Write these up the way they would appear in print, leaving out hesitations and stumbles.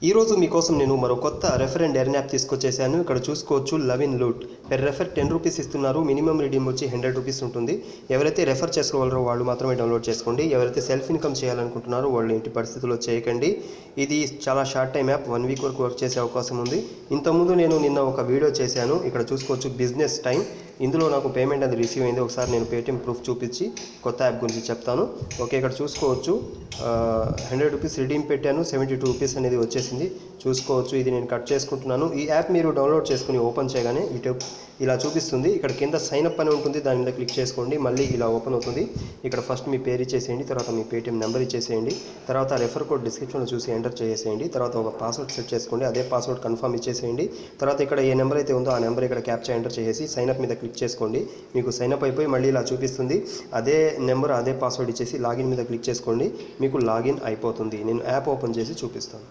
ఈ రోజు మీకోసం నేను మరో కొత్త రెఫర్ అండ్ ఎర్న్ యాప్ తీసుకొచ్చేసాను. ఇక్కడ చూసుకోవచ్చు లవిన్ లూట్. పెర్ రెఫర్ 10 రూపీస్ ఇస్తున్నారు. మినిమం రిడీమ్ వచ్చి 100 రూపీస్ ఉంటుంది. ఎవరైతే రెఫర్ చేసుకోవాలరో వాళ్ళు మాత్రమే డౌన్లోడ్ చేసుకోండి. ఎవరైతే సెల్ఫ్ ఇన్కమ్ చేయాలనుకుంటున్నారో వాళ్ళు ఇంటి పరిస్థితుల్లో చేయకండి. ఇది చాలా షార్ట్ టైం యాప్, 1 వీక్ వరకు వర్క్ చేసే అవకాశం ఉంది. ఇంతకుముందు నేను నిన్న ఒక వీడియో చేశాను. ఇక్కడ చూసుకోవచ్చు బిజినెస్ టైం. ఇందులో నాకు పేమెంట్ అది రిసీవ్ అయింది. ఒకసారి నేను పేటిఎం ప్రూఫ్ చూపించి కొత్త యాప్ గురించి చెప్తాను. ఓకే, ఇక్కడ చూసుకోవచ్చు 100 రూపీస్ రిడీమ్ పెట్టాను. 72 రూపీస్ అనేది వచ్చేసింది. చూసుకోవచ్చు, ఇది నేను కట్ చేసుకుంటున్నాను. ఈ యాప్ మీరు డౌన్లోడ్ చేసుకుని ఓపెన్ చేయగానే ఇటు ఇలా చూపిస్తుంది. ఇక్కడ కింద సైన్ అప్ అని ఉంటుంది, దాని మీద క్లిక్ చేసుకోండి. మళ్ళీ ఇలా ఓపెన్ అవుతుంది. ఇక్కడ ఫస్ట్ మీ పేరు ఇచ్చేసేయండి, తర్వాత మీ పేటిఎం నెంబర్ ఇచ్చేసేయండి, తర్వాత రెఫర్ కోడ్ డిస్క్రిప్షన్లో చూసి ఎంటర్ చేసేయండి. తర్వాత ఒక పాస్వర్డ్ సెట్ చేసుకోండి, అదే పాస్వర్డ్ కన్ఫర్మ్ ఇచ్చేసేయండి. తర్వాత ఇక్కడ ఏ నెంబర్ అయితే ఉందో ఆ నెంబర్ ఇక్కడ క్యాప్చా ఎంటర్ చేసి సైన్ అప్ మీద క్లిక్ చేసుకోండి. మీకు సైన్ అప్ అయిపోయి మళ్ళీ ఇలా చూపిస్తుంది. అదే నెంబర్ అదే పాస్వర్డ్ ఇచ్చేసి లాగిన్ మీద క్లిక్ చేసుకోండి. మీకు లాగిన్ అయిపోతుంది. నేను యాప్ ఓపెన్ చేసి చూపిస్తాను.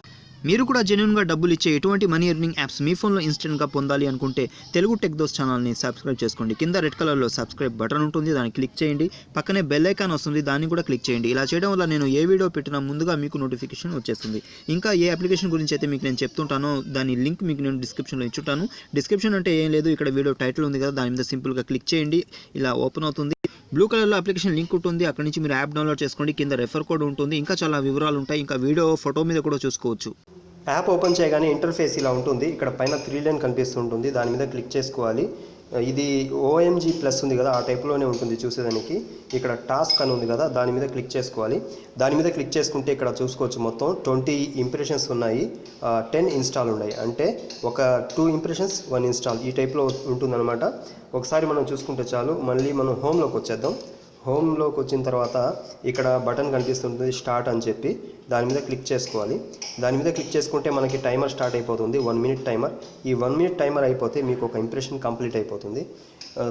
మీరు కూడా జెన్యూన్గా డబ్బులు ఇచ్చే ఎటువంటి మనీ ఎర్నింగ్ యాప్స్ మీ ఫోన్లో ఇన్స్టెంట్గా పొందాలి అనుకుంటే తెలుగు టెక్ దోస్ ఛానల్ని సబ్స్క్రైబ్ చేసుకోండి. కింద రెడ్ కలర్లో సబ్స్క్రైబ్ బటన్ ఉంటుంది, దాన్ని క్లిక్ చేయండి. పక్కనే బెల్ ఐకాన్ వస్తుంది, దాన్ని కూడా క్లిక్ చేయండి. ఇలా చేయడం వల్ల నేను ఏ వీడియో పెట్టినా ముందుగా మీకు నోటిఫికేషన్ వచ్చేస్తుంది. ఇంకా ఏ అప్లికేషన్ గురించి అయితే మీకు నేను చెప్తుంటానో దాని లింక్ మీకు నేను డిస్క్రిప్షన్లో ఇచ్చుంటాను. డిస్క్రిప్షన్ అంటే ఏం లేదు, ఇక్కడ వీడియో టైటిల్ ఉంది కదా, దాని మీద సింపుల్గా క్లిక్ చేయండి. ఇలా ఓపెన్ అవుతుంది. బ్లూ కలర్లో అప్లికేషన్ లింక్ ఉంటుంది, అక్కడి నుంచి మీరు యాప్ డౌన్లోడ్ చేసుకోండి. కింద రెఫర్ కోడ్ ఉంటుంది, ఇంకా చాలా వివరాలు ఉంటాయి. ఇంకా వీడియో ఫోటో మీద కూడా చూసుకోవచ్చు. యాప్ ఓపెన్ చేయగానే ఇంటర్ఫేస్ ఇలా ఉంటుంది. ఇక్కడ పైన 3 లైన్ కనిపిస్తుంటుంది, దాని మీద క్లిక్ చేసుకోవాలి. ఇది ఓఎంజీ ప్లస్ ఉంది కదా, ఆ టైప్లోనే ఉంటుంది చూసేదానికి. ఇక్కడ టాస్క్ అని ఉంది కదా, దాని మీద క్లిక్ చేసుకోవాలి. దాని మీద క్లిక్ చేసుకుంటే ఇక్కడ చూసుకోవచ్చు మొత్తం 20 ఇంప్రెషన్స్ ఉన్నాయి, 10 ఇన్స్టాల్ ఉన్నాయి. అంటే ఒక 2 ఇంప్రెషన్స్ 1 ఇన్స్టాల్ ఈ టైప్లో ఉంటుందన్నమాట. ఒకసారి మనం చూసుకుంటే చాలు. మళ్ళీ మనం హోమ్లోకి వచ్చేద్దాం. హోమ్లోకి వచ్చిన తర్వాత ఇక్కడ బటన్ కనిపిస్తుంటుంది స్టార్ట్ అని చెప్పి, దాని మీద క్లిక్ చేసుకోవాలి. దాని మీద క్లిక్ చేసుకుంటే మనకి టైమర్ స్టార్ట్ అయిపోతుంది, 1 మినిట్ టైమర్. ఈ 1 మినిట్ టైమర్ అయిపోతే మీకు ఒక ఇంప్రెషన్ కంప్లీట్ అయిపోతుంది.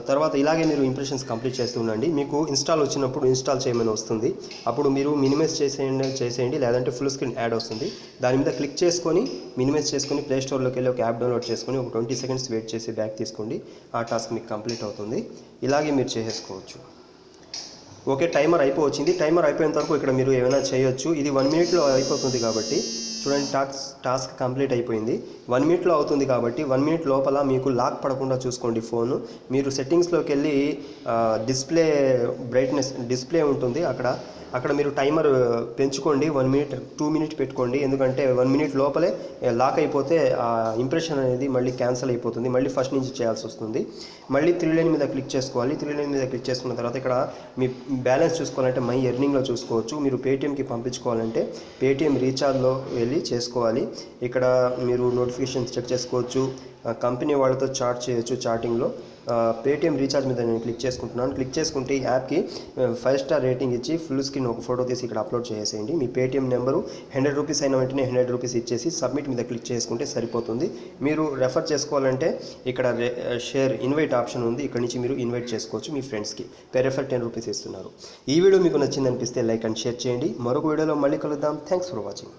తర్వాత ఇలాగే మీరు ఇంప్రెషన్స్ కంప్లీట్ చేస్తూ ఉండండి. మీకు ఇన్స్టాల్ వచ్చినప్పుడు ఇన్స్టాల్ చేయమని వస్తుంది. అప్పుడు మీరు మినిమైజ్ చేసేయండి, లేదంటే ఫుల్ స్క్రీన్ యాడ్ వస్తుంది. దాని మీద క్లిక్ చేసుకొని మినిమైజ్ చేసుకొని ప్లే స్టోర్లోకి వెళ్ళి ఒక యాప్ డౌన్లోడ్ చేసుకొని ఒక 20 సెకండ్స్ వెయిట్ చేసి బ్యాక్ తీసుకోండి. ఆ టాస్క్ మీకు కంప్లీట్ అవుతుంది. ఇలాగే మీరు చేసేసుకోవచ్చు. Okay, timer అయిపోవచ్చింది. టైమర్ అయిపోయేంత వరకు ఇక్కడ మీరు ఏమైనా చేయొచ్చు. ఇది 1 మినిట్లో అయిపోతుంది కాబట్టి చూడండి, టాస్క్ కంప్లీట్ అయిపోయింది. 1 మినిట్లో అవుతుంది కాబట్టి 1 మినిట్ లోపల మీకు లాక్ పడకుండా చూసుకోండి ఫోను. మీరు సెట్టింగ్స్లోకి వెళ్ళి డిస్ప్లే బ్రైట్నెస్ డిస్ప్లే ఉంటుంది, అక్కడ మీరు టైమర్ పెంచుకోండి. 1 మినిట్ 2 మినిట్ పెట్టుకోండి. ఎందుకంటే 1 మినిట్ లోపలే లాక్ అయిపోతే ఆ ఇంప్రెషన్ అనేది మళ్ళీ క్యాన్సిల్ అయిపోతుంది, మళ్ళీ ఫస్ట్ నుంచి చేయాల్సి వస్తుంది. మళ్ళీ 3 లైన్ మీద క్లిక్ చేసుకోవాలి. 3 లైన్ మీద క్లిక్ చేసుకున్న తర్వాత ఇక్కడ మీ బ్యాలెన్స్ చూసుకోవాలంటే మై ఎర్నింగ్లో చూసుకోవచ్చు. మీరు పేటిఎంకి పంపించుకోవాలంటే పేటిఎం రీఛార్జ్లో వెళ్ళి చేసుకోవాలి. ఇక్కడ మీరు నోటిఫికేషన్స్ చెక్ చేసుకోవచ్చు, కంపెనీ వాళ్ళతో చాట్ చేయొచ్చు. చాటింగ్లో పేటిఎం రీఛార్జ్ మీద నేను క్లిక్ చేసుకుంటున్నాను. క్లిక్ చేసుకుంటే ఈ యాప్కి 5 స్టార్ రేటింగ్ ఇచ్చి ఫుల్ స్క్రీన్ ఒక ఫోటో తీసి ఇక్కడ అప్లోడ్ చేసేయండి. మీ పేటిఎం నెంబరు 100 రూపీస్ అయిన వెంటనే 100 రూపీస్ ఇచ్చేసి సబ్మిట్ మీద క్లిక్ చేసుకుంటే సరిపోతుంది. మీరు రెఫర్ చేసుకోవాలంటే ఇక్కడ షేర్ ఇన్వైట్ ఆప్షన్ ఉంది, ఇక్కడ నుంచి మీరు ఇన్వైట్ చేసుకోవచ్చు మీ ఫ్రెండ్స్కి. పెర్ రెఫర్ 10 రూపీస్ ఇస్తున్నారు. ఈ వీడియో మీకు నచ్చిందనిపిస్తే లైక్ అండ్ షేర్ చేయండి. మరొక వీడియోలో మళ్ళీ కలుద్దాం. Thanks for watching.